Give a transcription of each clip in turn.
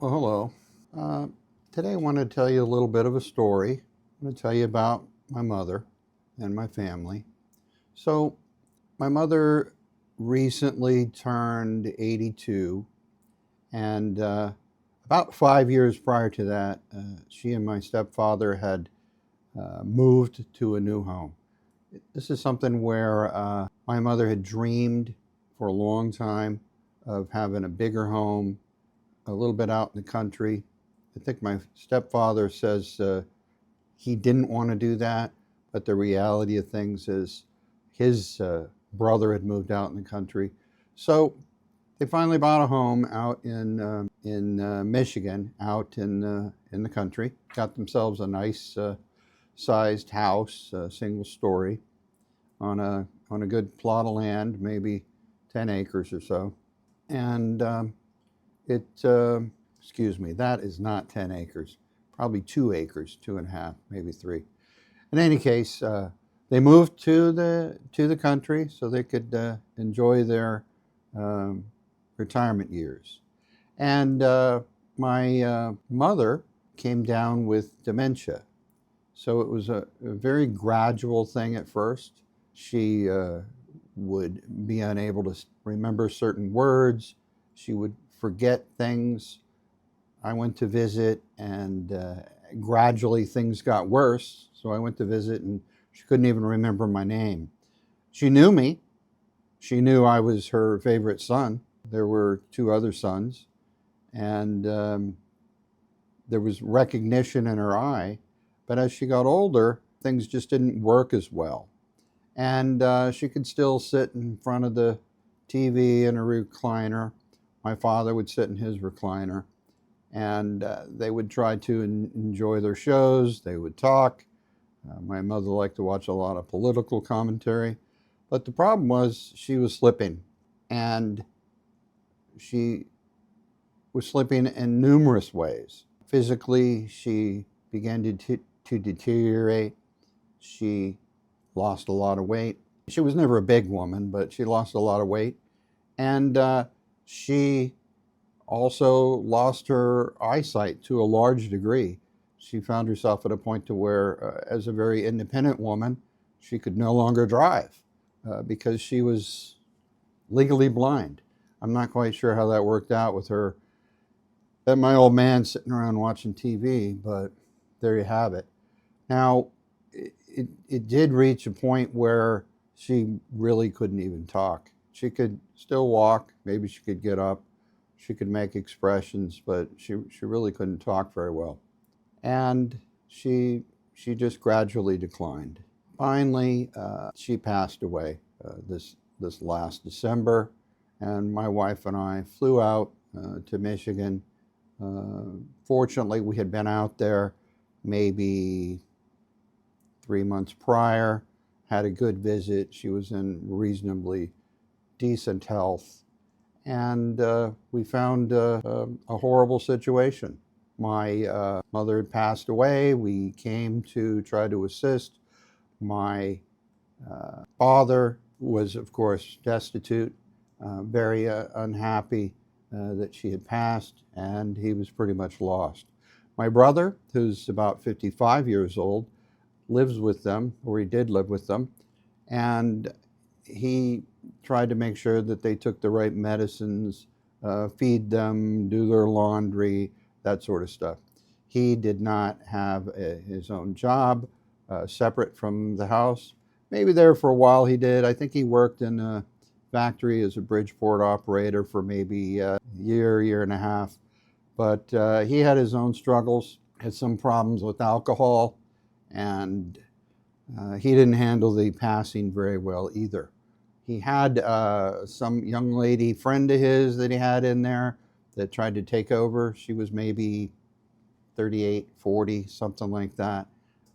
Well, hello. Uh, Today I want to tell you a little bit of a story. I'm going to tell you about my mother and my family. So, my mother recently turned 82, and about 5 years prior to that, she and my stepfather had moved to a new home. This is something where my mother had dreamed for a long time of having a bigger home, a little bit out in the country. I think my stepfather says he didn't want to do that, but the reality of things is his brother had moved out in the country. So they finally bought a home out in Michigan, out in the country. Got themselves a nice sized house, single story, on a good plot of land, maybe 10 acres or so. And it, excuse me, that is not 10 acres, probably 2 acres, 2.5, maybe 3. In any case, they moved to the country so they could enjoy their um, retirement years. And my mother came down with dementia. So it was a very gradual thing at first. She would be unable to remember certain words. She would forget things. I went to visit, and gradually things got worse. So I went to visit, and she couldn't even remember my name. She knew me. She knew I was her favorite son. There were two other sons, and there was recognition in her eye. But as she got older, things just didn't work as well. And she could still sit in front of the TV in a recliner. My father would sit in his recliner, and they would try to enjoy their shows. They would talk. My mother liked to watch a lot of political commentary. But the problem was she was slipping, and she was slipping in numerous ways. Physically, she began to deteriorate. She lost a lot of weight. She was never a big woman, but she lost a lot of weight. And she also lost her eyesight to a large degree. She found herself at a point to where, as a very independent woman, she could no longer drive because she was legally blind. I'm not quite sure how that worked out with her and my old man sitting around watching TV, but there you have it. Now, it did reach a point where she really couldn't even talk. She could still walk, maybe she could get up, she could make expressions, but she really couldn't talk very well. And she just gradually declined. Finally, she passed away this last December, and my wife and I flew out to Michigan. Fortunately, we had been out there maybe 3 months prior, had a good visit. She was in reasonably decent health, and we found a horrible situation. My mother had passed away. We came to try to assist. My father was, of course, destitute, very unhappy that she had passed, and he was pretty much lost. My brother, who's about 55 years old, lives with them, or he did live with them, and he tried to make sure that they took the right medicines, feed them, do their laundry, that sort of stuff. He did not have his own job separate from the house. Maybe there for a while he did. I think he worked in a factory as a Bridgeport operator for maybe a year and a half. But he had his own struggles, had some problems with alcohol, and he didn't handle the passing very well either. He had some young lady friend of his that he had in there that tried to take over. She was maybe 38, 40, something like that.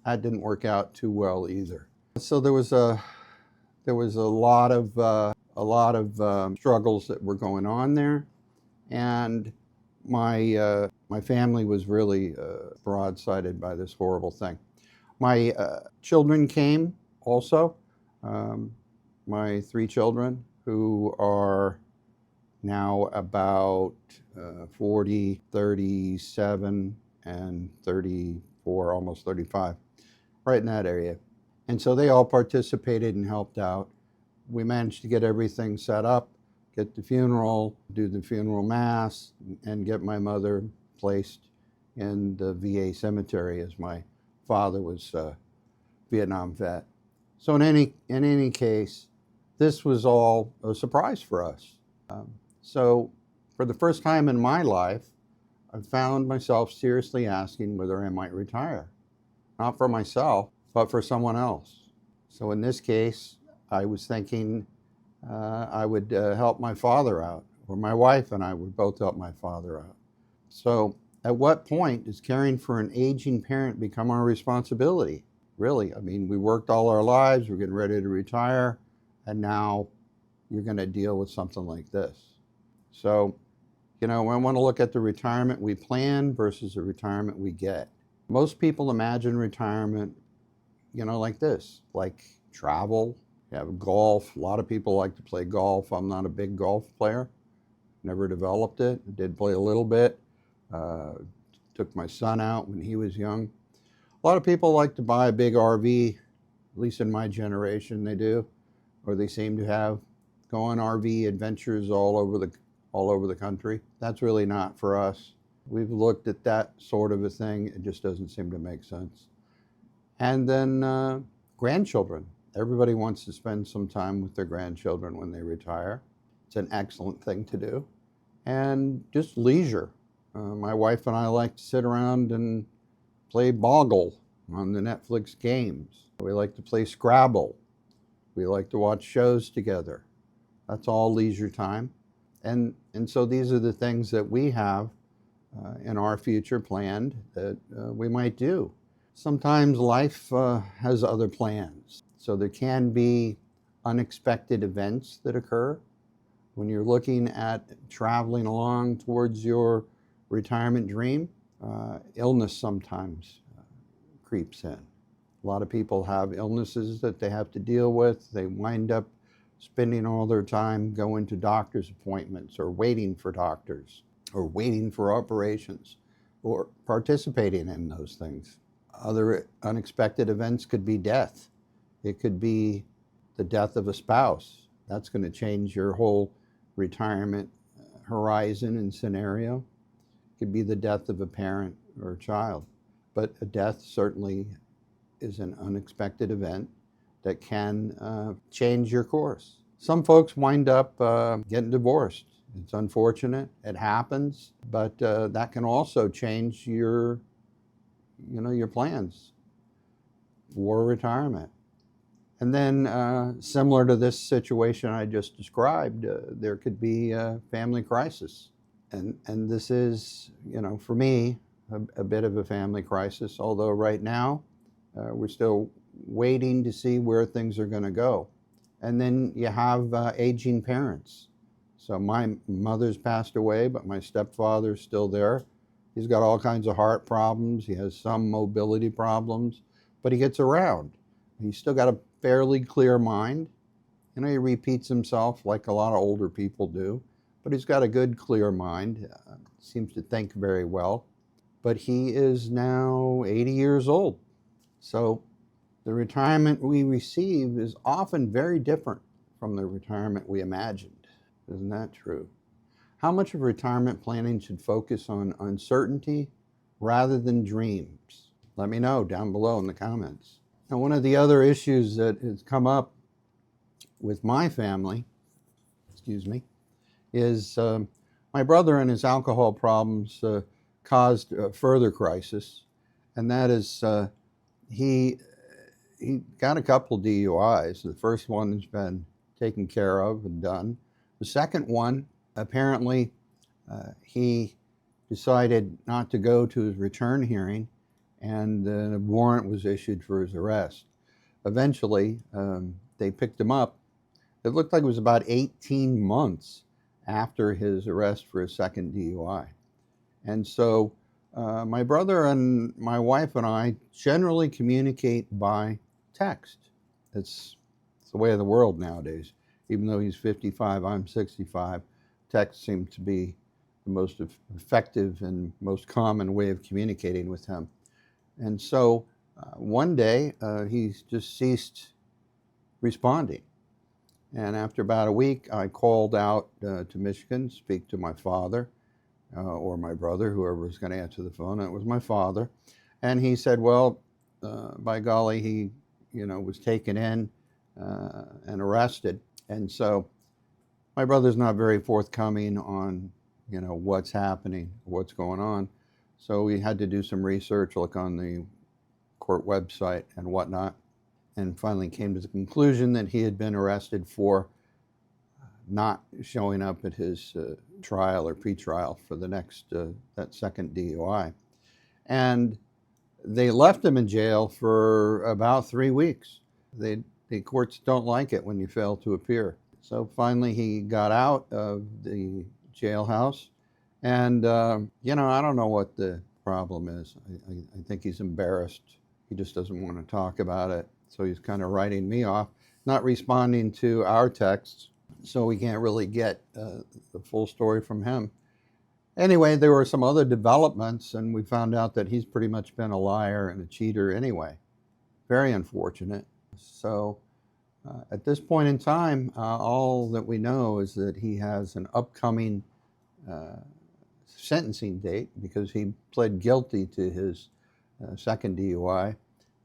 That didn't work out too well either. So there was a lot of struggles that were going on there, and my family was really broadsided by this horrible thing. My children came also. My 3 children, who are now about 40, 37, and 34, almost 35, right in that area. And so they all participated and helped out. We managed to get everything set up, get the funeral, do the funeral mass, and get my mother placed in the VA cemetery, as my father was a Vietnam vet. So in any case, this was all a surprise for us. So for the first time in my life, I found myself seriously asking whether I might retire. Not for myself, but for someone else. So in this case, I was thinking I would help my father out, or my wife and I would both help my father out. So at what point does caring for an aging parent become our responsibility? Really, I mean, we worked all our lives, we're getting ready to retire, and now you're going to deal with something like this. So, I want to look at the retirement we plan versus the retirement we get. Most people imagine retirement, like this, like travel, have golf. A lot of people like to play golf. I'm not a big golf player, never developed it. I did play a little bit. Took my son out when he was young. A lot of people like to buy a big RV, at least in my generation they do, or they seem to have, go on RV adventures all over the country. That's really not for us. We've looked at that sort of a thing. It just doesn't seem to make sense. And then grandchildren. Everybody wants to spend some time with their grandchildren when they retire. It's an excellent thing to do. And just leisure. My wife and I like to sit around and play Boggle on the Netflix games. We like to play Scrabble. We like to watch shows together. That's all leisure time. And so these are the things that we have in our future planned that we might do. Sometimes life has other plans. So there can be unexpected events that occur. When you're looking at traveling along towards your retirement dream, illness sometimes creeps in. A lot of people have illnesses that they have to deal with. They wind up spending all their time going to doctor's appointments or waiting for doctors or waiting for operations or participating in those things. Other unexpected events could be death. It could be the death of a spouse. That's going to change your whole retirement horizon and scenario. It could be the death of a parent or a child. But a death certainly is an unexpected event that can change your course. Some folks wind up getting divorced. It's unfortunate. It happens. But that can also change your plans for retirement. And then similar to this situation I just described, there could be a family crisis. And this is, for me, a bit of a family crisis, although right now we're still waiting to see where things are going to go. And then you have aging parents. So my mother's passed away, but my stepfather's still there. He's got all kinds of heart problems. He has some mobility problems, but he gets around. He's still got a fairly clear mind. He repeats himself like a lot of older people do, but he's got a good, clear mind. Seems to think very well. But he is now 80 years old. So the retirement we receive is often very different from the retirement we imagined. Isn't that true? How much of retirement planning should focus on uncertainty rather than dreams? Let me know down below in the comments. Now, one of the other issues that has come up with my family, is my brother and his alcohol problems caused a further crisis, and that is he got a couple DUIs. The first one has been taken care of and done. The second one, apparently, he decided not to go to his return hearing, and a warrant was issued for his arrest. Eventually, they picked him up. It looked like it was about 18 months after his arrest for his second DUI. And so my brother and my wife and I generally communicate by text. It's the way of the world nowadays. Even though he's 55, I'm 65. text seemed to be the most effective and most common way of communicating with him. And so one day he just ceased responding. And after about a week, I called out to Michigan to speak to my father or my brother, whoever was going to answer the phone. It was my father. And he said, well, by golly, he was taken in and arrested. And so my brother's not very forthcoming on what's happening, what's going on. So we had to do some research, look on the court website and whatnot, and finally came to the conclusion that he had been arrested for not showing up at his trial or pretrial for the next, that second DUI. And they left him in jail for about 3 weeks. The courts don't like it when you fail to appear. So finally he got out of the jailhouse. And, I don't know what the problem is. I think he's embarrassed. He just doesn't want to talk about it. So he's kind of writing me off, not responding to our texts. So we can't really get the full story from him. Anyway, there were some other developments, and we found out that he's pretty much been a liar and a cheater anyway. Very unfortunate. So at this point in time, all that we know is that he has an upcoming sentencing date because he pled guilty to his second DUI.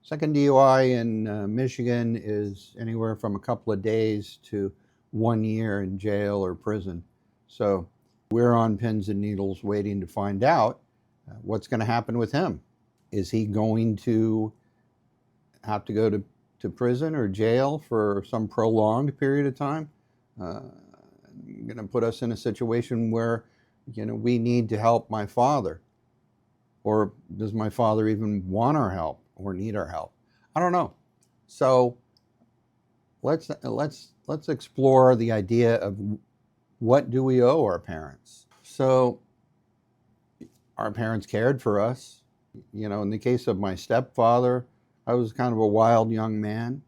Second DUI in Michigan is anywhere from a couple of days to 1 year in jail or prison. So we're on pins and needles waiting to find out what's going to happen with him. Is he going to have to go to prison or jail for some prolonged period of time? Going to put us in a situation where we need to help my father, or does my father even want our help or need our help? I don't know. So let's explore the idea of what do we owe our parents. So our parents cared for us. In the case of my stepfather, I was kind of a wild young man,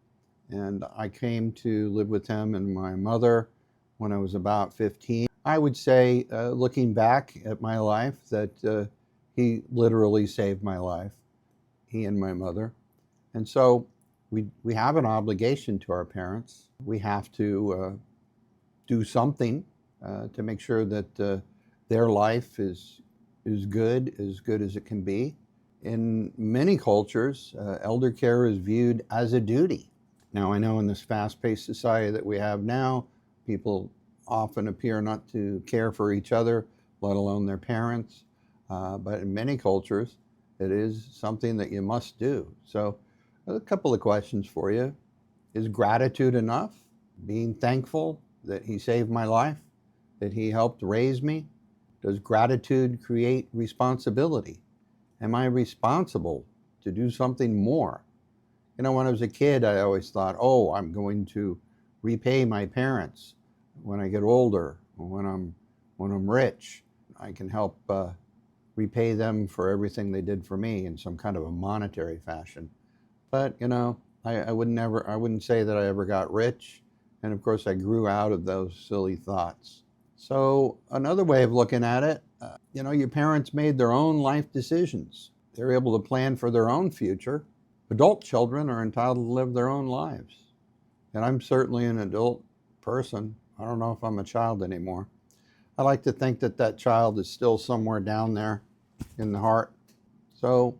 and I came to live with him and my mother when I was about 15. I would say, looking back at my life, that he literally saved my life, he and my mother. And so we have an obligation to our parents. We have to do something to make sure that their life is good as it can be. In many cultures, elder care is viewed as a duty. Now, I know in this fast-paced society that we have now, people often appear not to care for each other, let alone their parents. But in many cultures, it is something that you must do. So a couple of questions for you. Is gratitude enough? Being thankful that he saved my life, that he helped raise me? Does gratitude create responsibility? Am I responsible to do something more? When I was a kid, I always thought, I'm going to repay my parents when I get older, or when I'm rich. I can help repay them for everything they did for me in some kind of a monetary fashion. But I wouldn't say that I ever got rich, and of course I grew out of those silly thoughts. So another way of looking at it, your parents made their own life decisions. They're able to plan for their own future. Adult children are entitled to live their own lives. And I'm certainly an adult person. I don't know if I'm a child anymore. I like to think that child is still somewhere down there in the heart. So,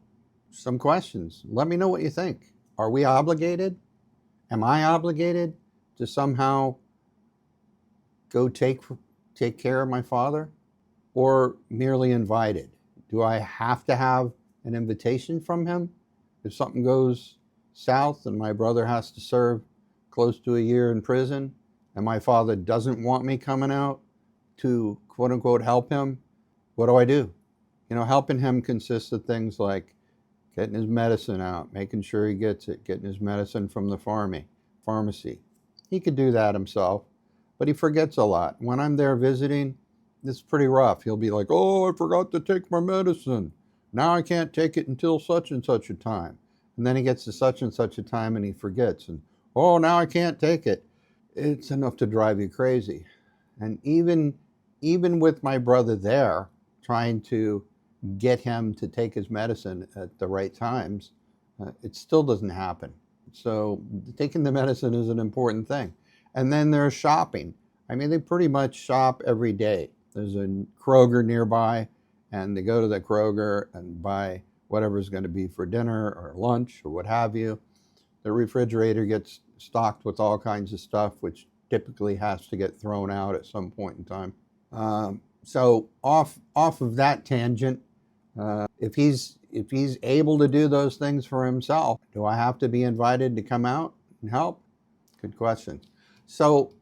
some questions. Let me know what you think. Are we obligated? Am I obligated to somehow go take care of my father? Or merely invited? Do I have to have an invitation from him? If something goes south and my brother has to serve close to a year in prison, and my father doesn't want me coming out to quote unquote help him, what do I do? Helping him consists of things like getting his medicine out, making sure he gets it, getting his medicine from the pharmacy. He could do that himself, but he forgets a lot. When I'm there visiting, it's pretty rough. He'll be like, I forgot to take my medicine. Now I can't take it until such and such a time. And then he gets to such and such a time and he forgets. And, now I can't take it. It's enough to drive you crazy. And even even with my brother there, trying to get him to take his medicine at the right times, it still doesn't happen. So taking the medicine is an important thing. And then there's shopping. I mean, they pretty much shop every day. There's a Kroger nearby, and they go to the Kroger and buy whatever's going to be for dinner or lunch or what have you. The refrigerator gets stocked with all kinds of stuff, which typically has to get thrown out at some point in time. So off of that tangent, if he's able to do those things for himself, do I have to be invited to come out and help? Good question. So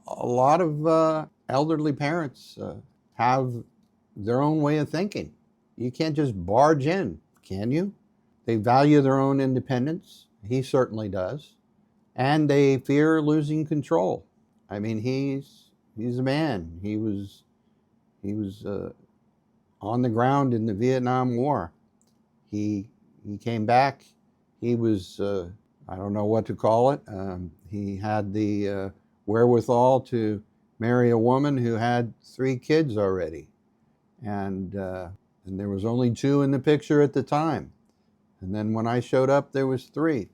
a lot of elderly parents have their own way of thinking. You can't just barge in, can you? They value their own independence. He certainly does. And they fear losing control. I mean, he's a man. He was on the ground in the Vietnam War. He came back. He was, I don't know what to call it. He had the wherewithal to marry a woman who had 3 kids already. And there was only 2 in the picture at the time. And then when I showed up, there was 3.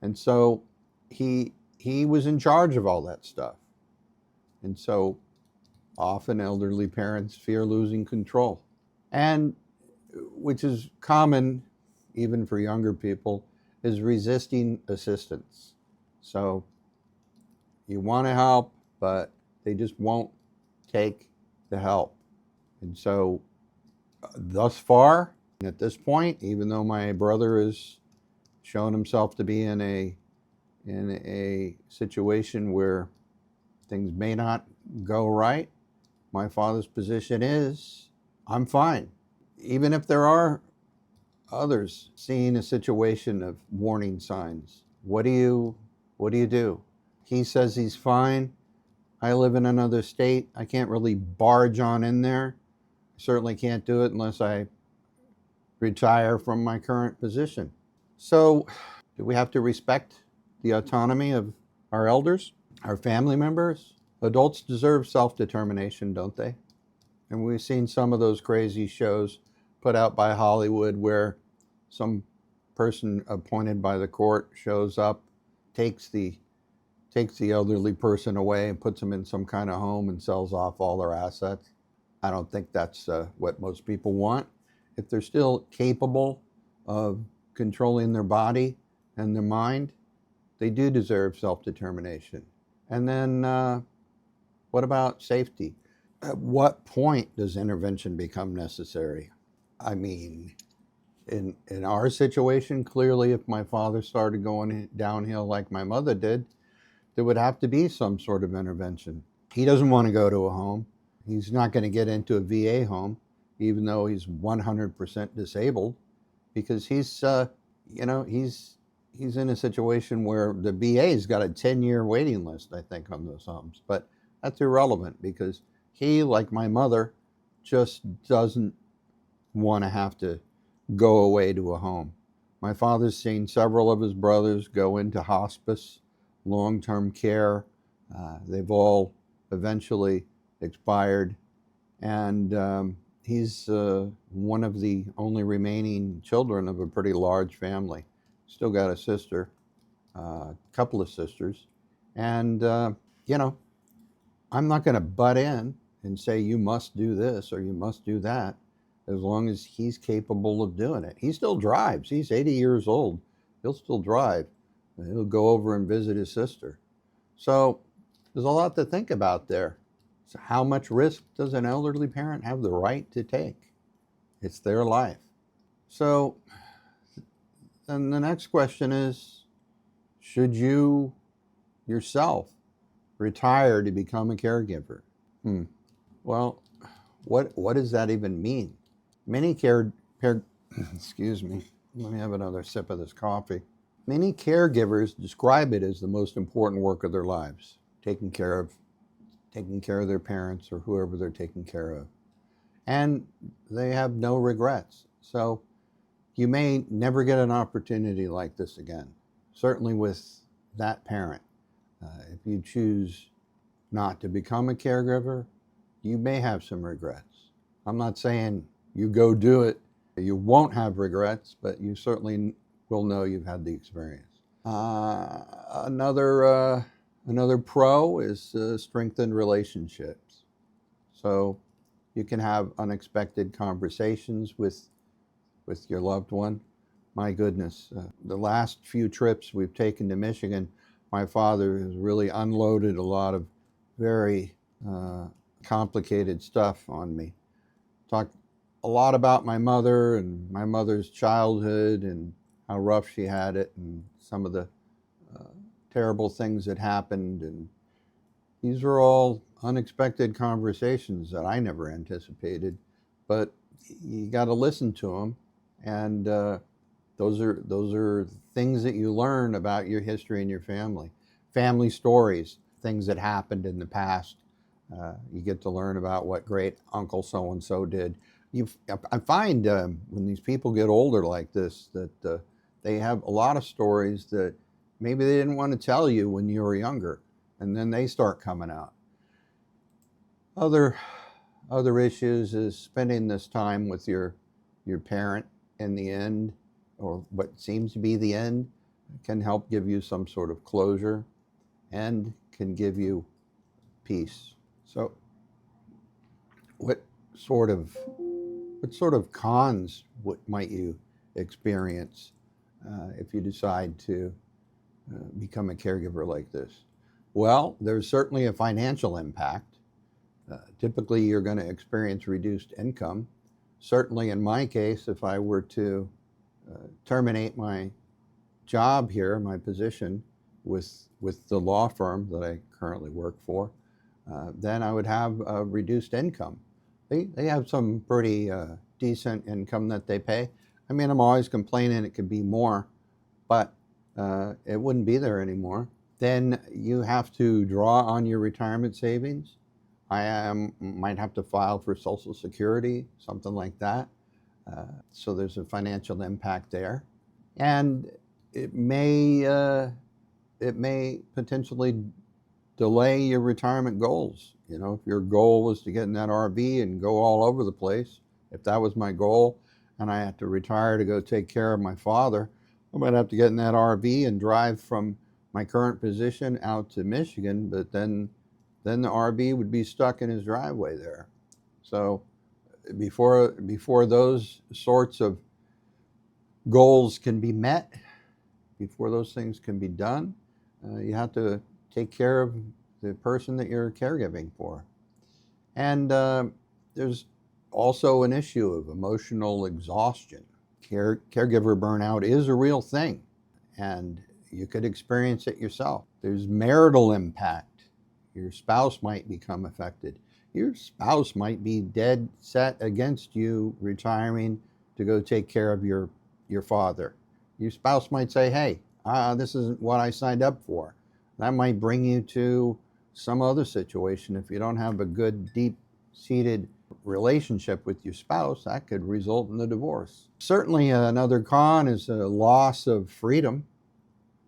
And so he was in charge of all that stuff. And so often elderly parents fear losing control. And which is common even for younger people, is resisting assistance. So you want to help, but they just won't take the help. And so thus far, at this point, even though my brother has shown himself to be in a situation where things may not go right, my father's position is, I'm fine. Even if there are others seeing a situation of warning signs, what do you do? He says he's fine. I live in another state. I can't really barge on in there. I certainly can't do it unless I retire from my current position. So, do we have to respect the autonomy of our elders, our family members? Adults deserve self-determination, don't they? And we've seen some of those crazy shows put out by Hollywood where some person appointed by the court shows up, takes the elderly person away and puts them in some kind of home and sells off all their assets. I don't think that's what most people want. If they're still capable of controlling their body and their mind, they do deserve self-determination. And then what about safety? At what point does intervention become necessary? I mean, in our situation, clearly if my father started going downhill like my mother did, there would have to be some sort of intervention. He doesn't want to go to a home. He's not going to get into a VA home, even though he's 100% disabled, because he's in a situation where the VA's got a 10-year waiting list, I think, on those homes. But that's irrelevant because he, like my mother, just doesn't want to have to go away to a home. My father's seen several of his brothers go into hospice, long-term care. They've all eventually expired. And he's one of the only remaining children of a pretty large family. Still got a sister, a couple of sisters. And, I'm not going to butt in and say, you must do this or you must do that, as long as he's capable of doing it. He still drives. He's 80 years old. He'll still drive. He'll go over and visit his sister. So there's a lot to think about there. So how much risk does an elderly parent have the right to take? It's their life. So then the next question is, should you yourself retire to become a caregiver? Well, what does that even mean? Many excuse me, let me have another sip of this coffee. Many caregivers describe it as the most important work of their lives, taking care of their parents or whoever they're taking care of. And they have no regrets. So you may never get an opportunity like this again, certainly with that parent. If you choose not to become a caregiver, you may have some regrets. I'm not saying you go do it. You won't have regrets, but you certainly will know you've had the experience. Another pro is strengthened relationships. So you can have unexpected conversations with your loved one. My goodness, the last few trips we've taken to Michigan, my father has really unloaded a lot of very complicated stuff on me. Talked a lot about my mother and my mother's childhood and how rough she had it and some of the terrible things that happened. And these were all unexpected conversations that I never anticipated, but you got to listen to them. And those are things that you learn about your history and your family stories, things that happened in the past. You get to learn about what great uncle so-and-so did. I find when these people get older like this that they have a lot of stories that maybe they didn't want to tell you when you were younger, and then they start coming out. Other issues is spending this time with your parent in the end, or what seems to be the end, can help give you some sort of closure and can give you peace. So what sort of cons might you experience if you decide to become a caregiver like this? Well, there's certainly a financial impact. Typically, you're going to experience reduced income. Certainly in my case, if I were to terminate my job here, my position with the law firm that I currently work for, then I would have a reduced income. They have some pretty decent income that they pay. I mean, I'm always complaining it could be more, but it wouldn't be there anymore. Then you have to draw on your retirement savings. Might have to file for Social Security, something like that. So there's a financial impact there. And it may potentially delay your retirement goals. You know, if your goal was to get in that RV and go all over the place, if that was my goal and I had to retire to go take care of my father, I might have to get in that RV and drive from my current position out to Michigan, but then the RV would be stuck in his driveway there. So before those sorts of goals can be met, before those things can be done, you have to take care of the person that you're caregiving for. And there's also an issue of emotional exhaustion. Caregiver burnout is a real thing, and you could experience it yourself. There's marital impact. Your spouse might become affected. Your spouse might be dead set against you retiring to go take care of your father. Your spouse might say, hey, this isn't what I signed up for. That might bring you to some other situation. If you don't have a good, deep-seated relationship with your spouse, that could result in a divorce. Certainly another con is a loss of freedom.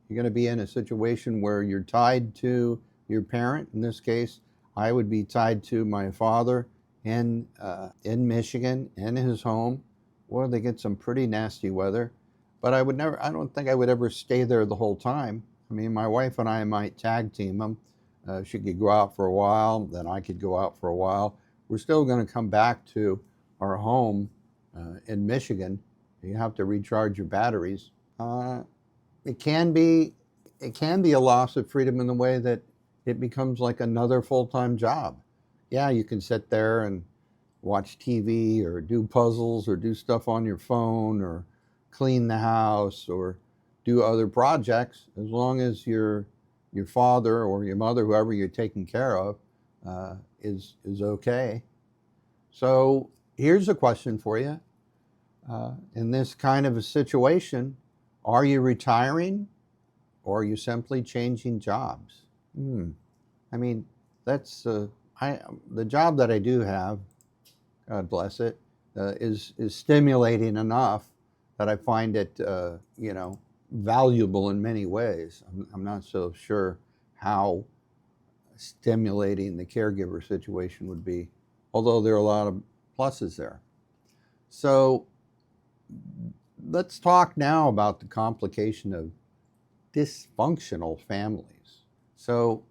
You're going to be in a situation where you're tied to your parent. In this case, I would be tied to my father in Michigan, in his home, where they get some pretty nasty weather. But I don't think I would ever stay there the whole time. I mean, my wife and I might tag team them. She could go out for a while, then I could go out for a while. We're still going to come back to our home in Michigan. You have to recharge your batteries. It can be a loss of freedom in the way that it becomes like another full-time job. Yeah, you can sit there and watch TV or do puzzles or do stuff on your phone or clean the house or do other projects, as long as your father or your mother, whoever you're taking care of, is okay. So here's a question for you. In this kind of a situation, are you retiring or are you simply changing jobs? I mean, that's the job that I do have, God bless it, is stimulating enough that I find it, valuable in many ways. I'm not so sure how stimulating the caregiver situation would be although there are a lot of pluses there. So let's talk now about the complication of dysfunctional families. So,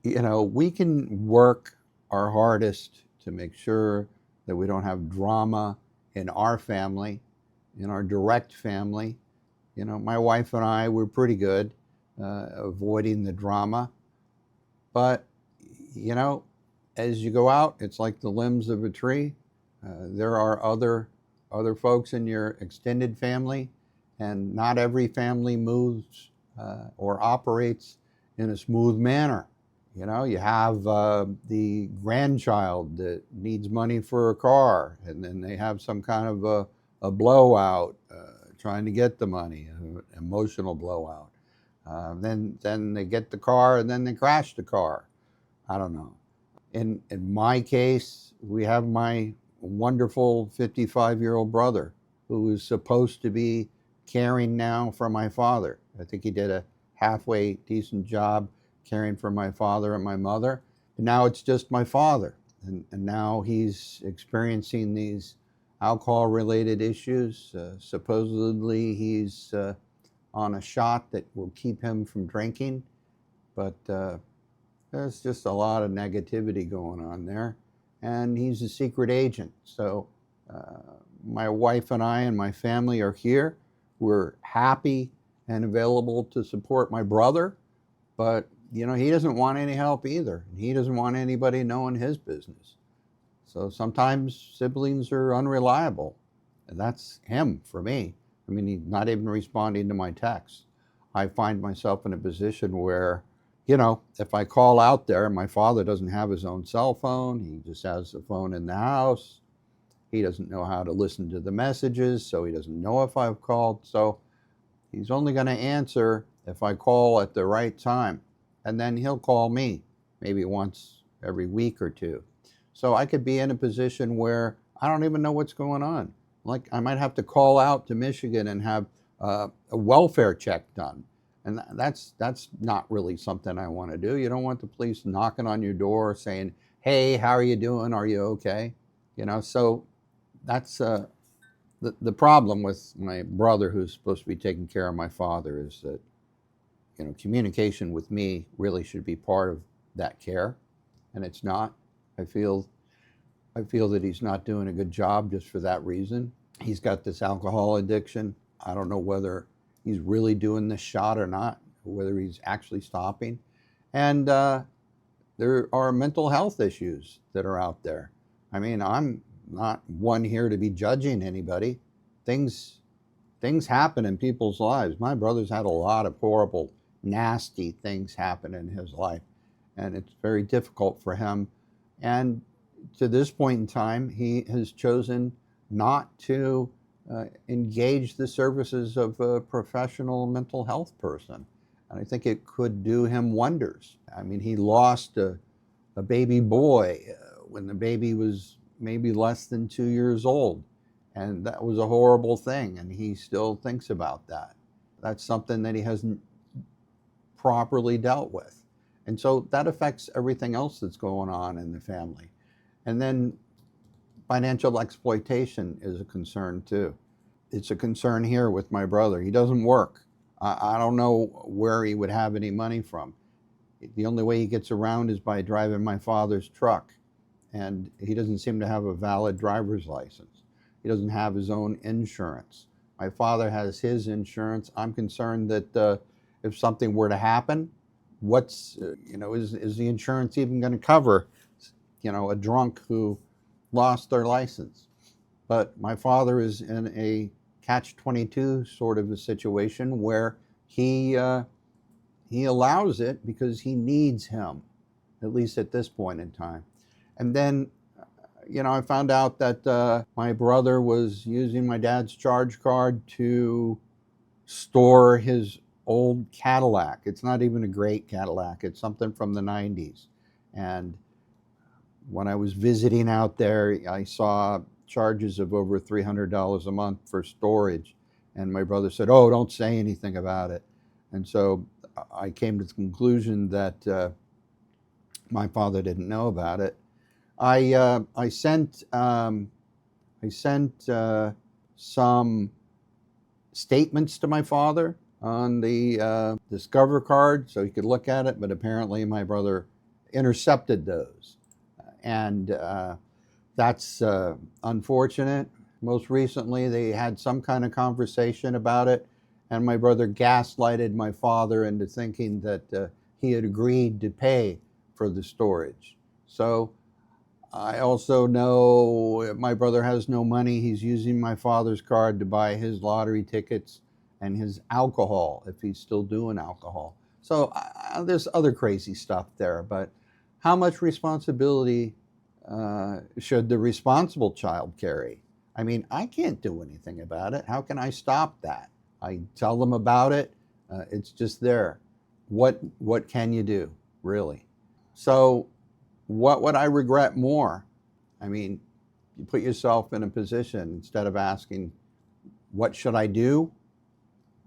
we can work our hardest to make sure that we don't have drama in our family, in our direct family. My wife and I were pretty good avoiding the drama. But, as you go out, it's like the limbs of a tree. There are other folks in your extended family, and not every family moves or operates in a smooth manner. You have the grandchild that needs money for a car, and then they have some kind of a blowout trying to get the money, an emotional blowout. Then they get the car, and then they crash the car. I don't know. In my case, we have my wonderful 55-year-old brother who is supposed to be caring now for my father. I think he did a halfway decent job caring for my father and my mother. And now it's just my father. And now he's experiencing these alcohol-related issues. Supposedly he's on a shot that will keep him from drinking. But there's just a lot of negativity going on there. And he's a secret agent. So my wife and I and my family are here. We're happy and available to support my brother. But, he doesn't want any help either. He doesn't want anybody knowing his business. So sometimes siblings are unreliable. And that's him for me. I mean, he's not even responding to my texts. I find myself in a position where, if I call out there, my father doesn't have his own cell phone. He just has the phone in the house. He doesn't know how to listen to the messages, so he doesn't know if I've called. So he's only going to answer if I call at the right time. And then he'll call me maybe once every week or two. So I could be in a position where I don't even know what's going on. Like I might have to call out to Michigan and have a welfare check done. And that's not really something I want to do. You don't want the police knocking on your door saying, hey, how are you doing? Are you okay? So that's the problem with my brother who's supposed to be taking care of my father is that, communication with me really should be part of that care. And it's not. I feel that he's not doing a good job just for that reason. He's got this alcohol addiction. I don't know whether he's really doing this shot or not, whether he's actually stopping. And there are mental health issues that are out there. I mean, I'm not one here to be judging anybody. Things happen in people's lives. My brother's had a lot of horrible, nasty things happen in his life, and it's very difficult for him. And to this point in time, he has chosen not to engage the services of a professional mental health person. And I think it could do him wonders. I mean, he lost a baby boy when the baby was maybe less than 2 years old. And that was a horrible thing. And he still thinks about that. That's something that he hasn't properly dealt with. And so that affects everything else that's going on in the family. And then financial exploitation is a concern too. It's a concern here with my brother. He doesn't work. I don't know where he would have any money from. The only way he gets around is by driving my father's truck. And he doesn't seem to have a valid driver's license. He doesn't have his own insurance. My father has his insurance. I'm concerned that if something were to happen, is the insurance even going to cover, a drunk who lost their license? But my father is in a catch-22 sort of a situation where he allows it because he needs him, at least at this point in time. And then, I found out that my brother was using my dad's charge card to store his old Cadillac. It's not even a great Cadillac. It's something from the 90s. And when I was visiting out there, I saw charges of over $300 a month for storage. And my brother said, oh, don't say anything about it. And so I came to the conclusion that my father didn't know about it. I sent some statements to my father on the Discover card so he could look at it, but apparently my brother intercepted those. And that's unfortunate. Most recently, they had some kind of conversation about it, and my brother gaslighted my father into thinking that he had agreed to pay for the storage. So I also know my brother has no money. He's using my father's card to buy his lottery tickets and his alcohol, if he's still doing alcohol. So there's other crazy stuff there, but how much responsibility should the responsible child carry? I mean, I can't do anything about it. How can I stop that? I tell them about it. It's just there. What can you do, really? So what would I regret more? I mean, you put yourself in a position, instead of asking, what should I do?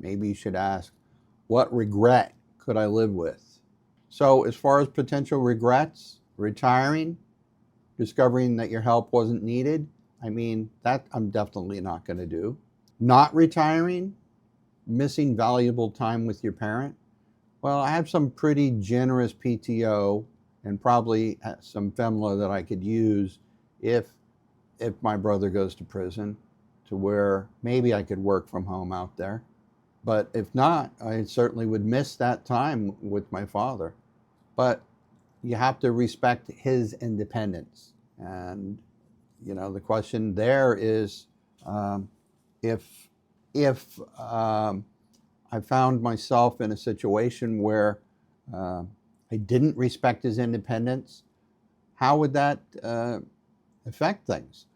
Maybe you should ask, what regret could I live with? So as far as potential regrets, retiring, discovering that your help wasn't needed, I mean, that I'm definitely not going to do. Not retiring, missing valuable time with your parent. Well, I have some pretty generous PTO and probably some FEMLA that I could use if my brother goes to prison, to where maybe I could work from home out there. But if not, I certainly would miss that time with my father. But you have to respect his independence. And, you know, the question there is, if I found myself in a situation where I didn't respect his independence, how would that affect things?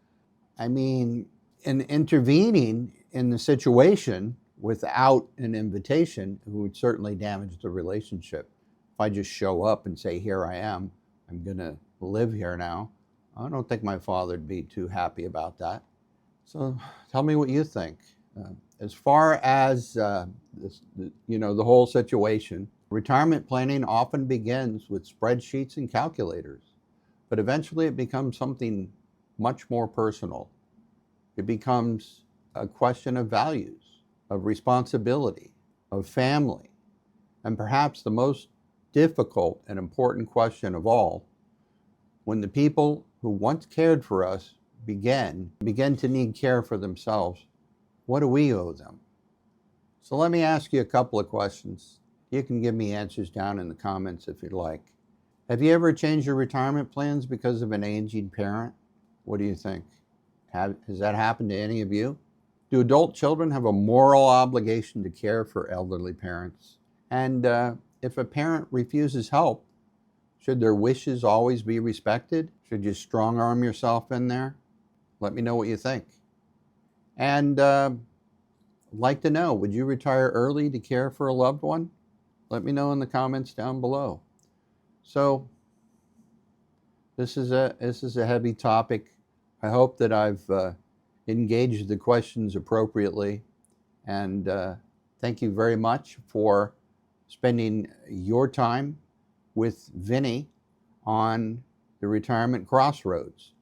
I mean, in intervening in the situation without an invitation would certainly damage the relationship. If I just show up and say, here I am, I'm going to live here now, I don't think my father would be too happy about that. So tell me what you think. As far as the whole situation, retirement planning often begins with spreadsheets and calculators, but eventually it becomes something much more personal. It becomes a question of values, of responsibility, of family, and perhaps the most difficult and important question of all, when the people who once cared for us begin to need care for themselves, what do we owe them? So let me ask you a couple of questions. You can give me answers down in the comments if you'd like. Have you ever changed your retirement plans because of an aging parent? What do you think? Has that happened to any of you? Do adult children have a moral obligation to care for elderly parents? And if a parent refuses help, should their wishes always be respected? Should you strong arm yourself in there? Let me know what you think. And I'd like to know, would you retire early to care for a loved one? Let me know in the comments down below. So this is a heavy topic. I hope that I've engaged the questions appropriately. And thank you very much for spending your time with Vinny on the Retirement Crossroads.